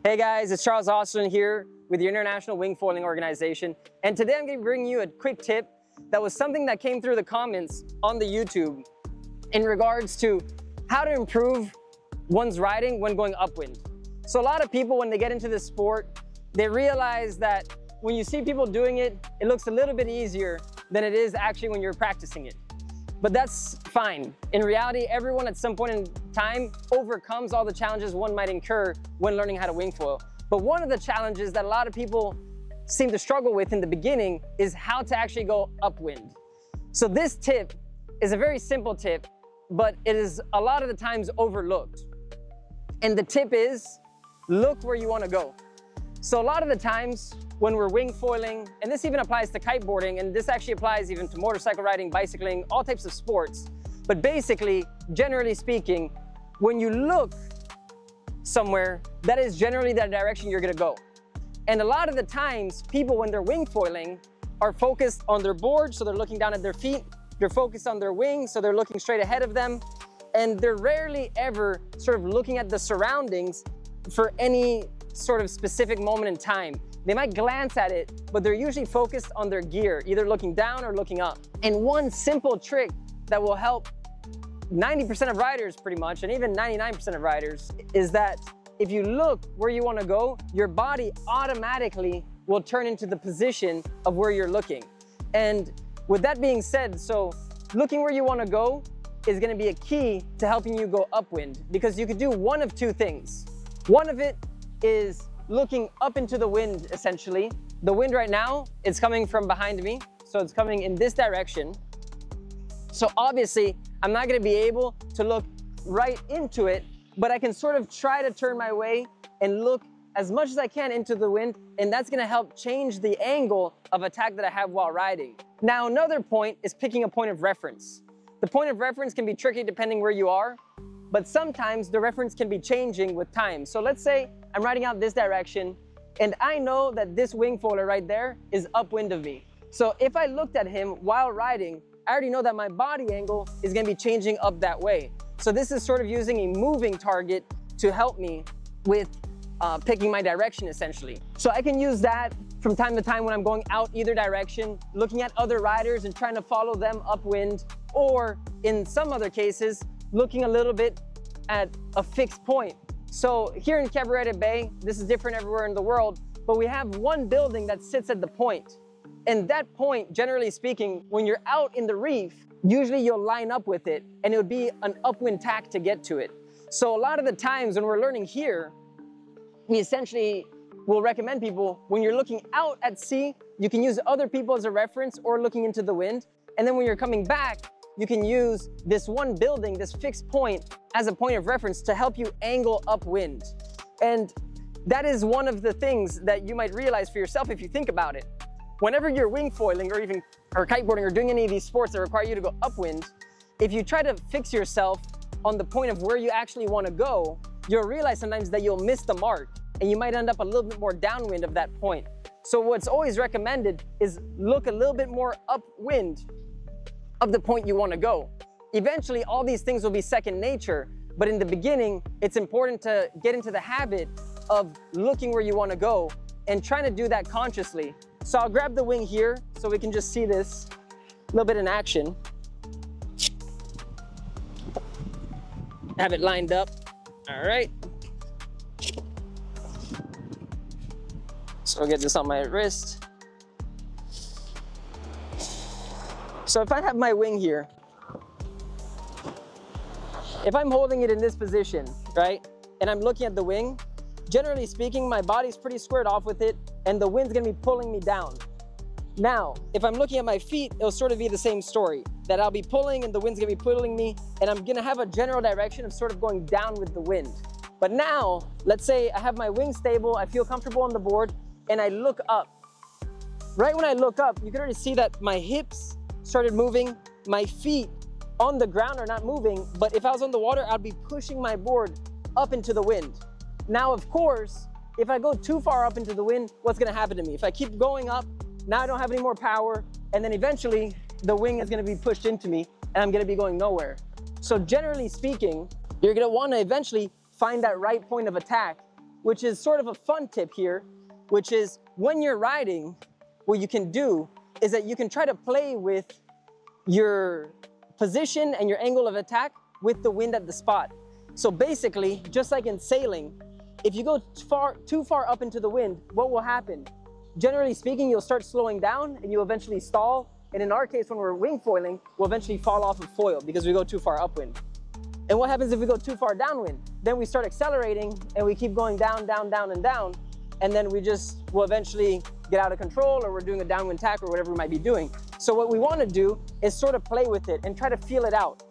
Hey guys, it's Charles Austin here with the International Wingboarding Organization, and today I'm going to bring you a quick tip that was something that came through the comments on the YouTube in regards to how to improve one's riding when going upwind. So a lot of people, when they get into this sport, they realize that when you see people doing it, it looks a little bit easier than it is actually when you're practicing it. But that's fine. In reality, everyone at some point in time overcomes all the challenges one might incur when learning how to wingfoil. But one of the challenges that a lot of people seem to struggle with in the beginning is how to actually go upwind. So this tip is a very simple tip, but it is a lot of the times overlooked. And the tip is, look where you want to go. So a lot of the times when we're wingfoiling, and this even applies to kiteboarding, and this actually applies even to motorcycle riding, bicycling, all types of sports. But basically, generally speaking, when you look somewhere, that is generally the direction you're gonna go. And a lot of the times, people, when they're wingfoiling, are focused on their board, so they're looking down at their feet. They're focused on their wings, so they're looking straight ahead of them. And they're rarely ever sort of looking at the surroundings for any sort of specific moment in time. They might glance at it, but they're usually focused on their gear, either looking down or looking up. And one simple trick that will help 90% of riders pretty much, and even 99% of riders, is that if you look where you want to go, your body automatically will turn into the position of where you're looking. And with that being said, so looking where you want to go is going to be a key to helping you go upwind, because you could do one of two things. One of it is looking up into the wind, essentially. The wind right now, it's coming from behind me, so it's coming in this direction. So obviously, I'm not gonna be able to look right into it, but I can sort of try to turn my way and look as much as I can into the wind, and that's gonna help change the angle of attack that I have while riding. Now, another point is picking a point of reference. The point of reference can be tricky depending where you are, but sometimes the reference can be changing with time. So let's say I'm riding out this direction, and I know that this wingfoiler right there is upwind of me. So if I looked at him while riding, I already know that my body angle is gonna be changing up that way. So this is sort of using a moving target to help me with picking my direction, essentially. So I can use that from time to time when I'm going out either direction, looking at other riders and trying to follow them upwind, or in some other cases, looking a little bit at a fixed point. So here in Cabarete Bay, this is different everywhere in the world, but we have one building that sits at the point. And that point, generally speaking, when you're out in the reef, usually you'll line up with it and it would be an upwind tack to get to it. So a lot of the times when we're learning here, we essentially will recommend people, when you're looking out at sea, you can use other people as a reference or looking into the wind. And then when you're coming back, you can use this one building, this fixed point, as a point of reference to help you angle upwind. And that is one of the things that you might realize for yourself if you think about it. Whenever you're wingfoiling or kiteboarding or doing any of these sports that require you to go upwind, if you try to fix yourself on the point of where you actually want to go, you'll realize sometimes that you'll miss the mark and you might end up a little bit more downwind of that point. So what's always recommended is look a little bit more upwind of the point you want to go. Eventually, all these things will be second nature, but in the beginning, it's important to get into the habit of looking where you want to go and trying to do that consciously. So I'll grab the wing here so we can just see this a little bit in action. Have it lined up. All right. So I'll get this on my wrist. So if I have my wing here, if I'm holding it in this position, right, and I'm looking at the wing, generally speaking, my body's pretty squared off with it, and the wind's gonna be pulling me down. Now, if I'm looking at my feet, it'll sort of be the same story, that I'll be pulling and the wind's gonna be pulling me, and I'm gonna have a general direction of sort of going down with the wind. But now, let's say I have my wing stable, I feel comfortable on the board, and I look up. Right when I look up, you can already see that my hips started moving, my feet on the ground are not moving, but if I was on the water, I'd be pushing my board up into the wind. Now, of course, if I go too far up into the wind, what's gonna happen to me? If I keep going up, now I don't have any more power, and then eventually the wing is gonna be pushed into me and I'm gonna be going nowhere. So generally speaking, you're gonna wanna eventually find that right point of attack which is sort of a fun tip here, which is when you're riding, what you can do is that you can try to play with your position and your angle of attack with the wind at the spot. So basically, just like in sailing, if you go too far up into the wind, what will happen? Generally speaking, you'll start slowing down and you'll eventually stall. And in our case, when we're wing foiling, we'll eventually fall off of foil because we go too far upwind. And what happens if we go too far downwind? Then we start accelerating and we keep going down, down, down, and down. And then we will eventually get out of control, or we're doing a downwind tack or whatever we might be doing. So what we want to do is sort of play with it and try to feel it out.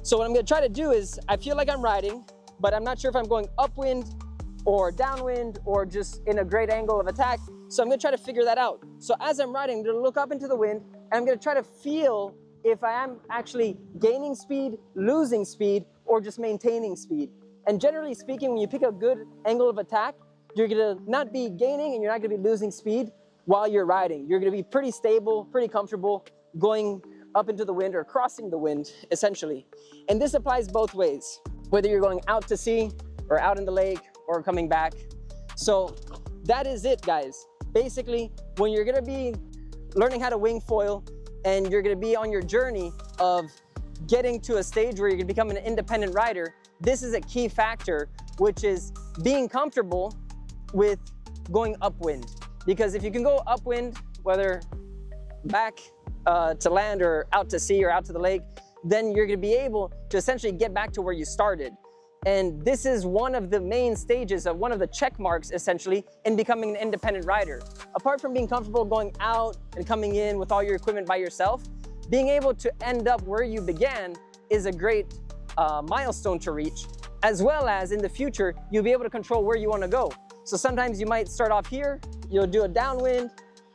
So what I'm going to try to do is, I feel like I'm riding, but I'm not sure if I'm going upwind or downwind or just in a great angle of attack. So I'm going to try to figure that out. So as I'm riding, I'm going to look up into the wind and I'm going to try to feel if I am actually gaining speed, losing speed, or just maintaining speed. And generally speaking, when you pick a good angle of attack, you're going to not be gaining and you're not going to be losing speed while you're riding. You're going to be pretty stable, pretty comfortable going up into the wind or crossing the wind, essentially. And this applies both ways, whether you're going out to sea or out in the lake or coming back. So that is it, guys. Basically, when you're going to be learning how to wing foil and you're going to be on your journey of getting to a stage where you're going to become an independent rider, this is a key factor, which is being comfortable with going upwind. Because if you can go upwind, whether back to land or out to sea or out to the lake, then you're going to be able to essentially get back to where you started. And this is one of the main stages of one of the check marks, essentially, in becoming an independent rider. Apart from being comfortable going out and coming in with all your equipment by yourself, being able to end up where you began is a great milestone to reach, as well as in the future, you'll be able to control where you want to go. So sometimes you might start off here, you'll do a downwind,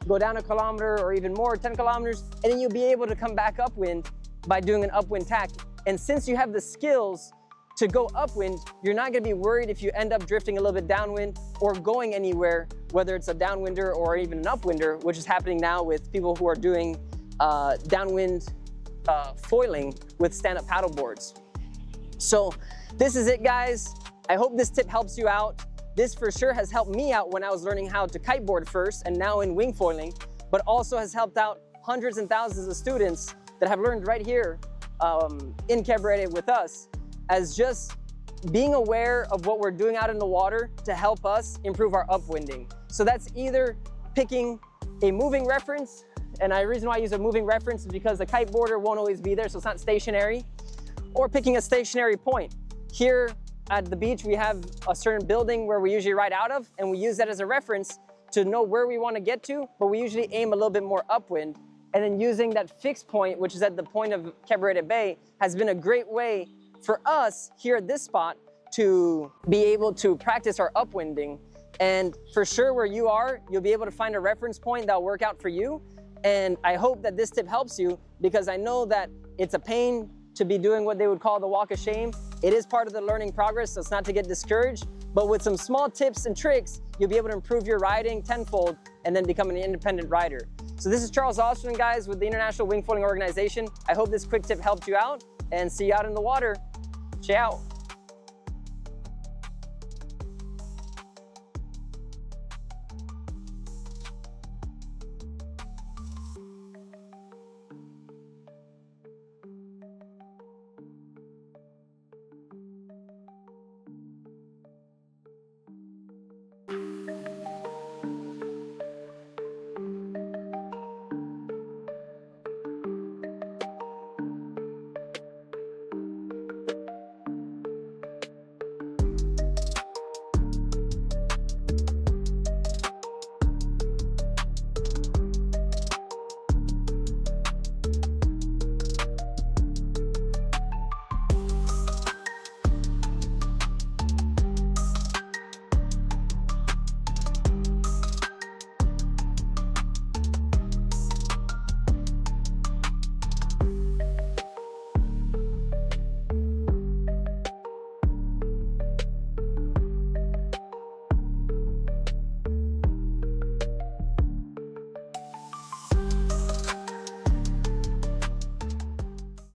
go down a kilometer or even more, 10 kilometers, and then you'll be able to come back upwind by doing an upwind tack. And since you have the skills to go upwind, you're not going to be worried if you end up drifting a little bit downwind or going anywhere, whether it's a downwinder or even an upwinder, which is happening now with people who are doing downwind foiling with stand-up paddle boards. So this is it, guys. I hope this tip helps you out. This for sure has helped me out when I was learning how to kiteboard first and now in wing foiling, but also has helped out hundreds and thousands of students that have learned right here in Cabrera with us, as just being aware of what we're doing out in the water to help us improve our upwinding. So that's either picking a moving reference, and the reason why I use a moving reference is because the kiteboarder won't always be there, so it's not stationary, or picking a stationary point. Here at the beach, we have a certain building where we usually ride out of, and we use that as a reference to know where we want to get to, but we usually aim a little bit more upwind. And then using that fixed point, which is at the point of Cabrera Bay, has been a great way for us here at this spot to be able to practice our upwinding. And for sure, where you are, you'll be able to find a reference point that'll work out for you. And I hope that this tip helps you, because I know that it's a pain to be doing what they would call the walk of shame. It is part of the learning progress, so it's not to get discouraged, but with some small tips and tricks, you'll be able to improve your riding tenfold and then become an independent rider. So this is Charles Osterman, guys, with the International Wingfoiling Organization. I hope this quick tip helped you out, and see you out in the water. Ciao.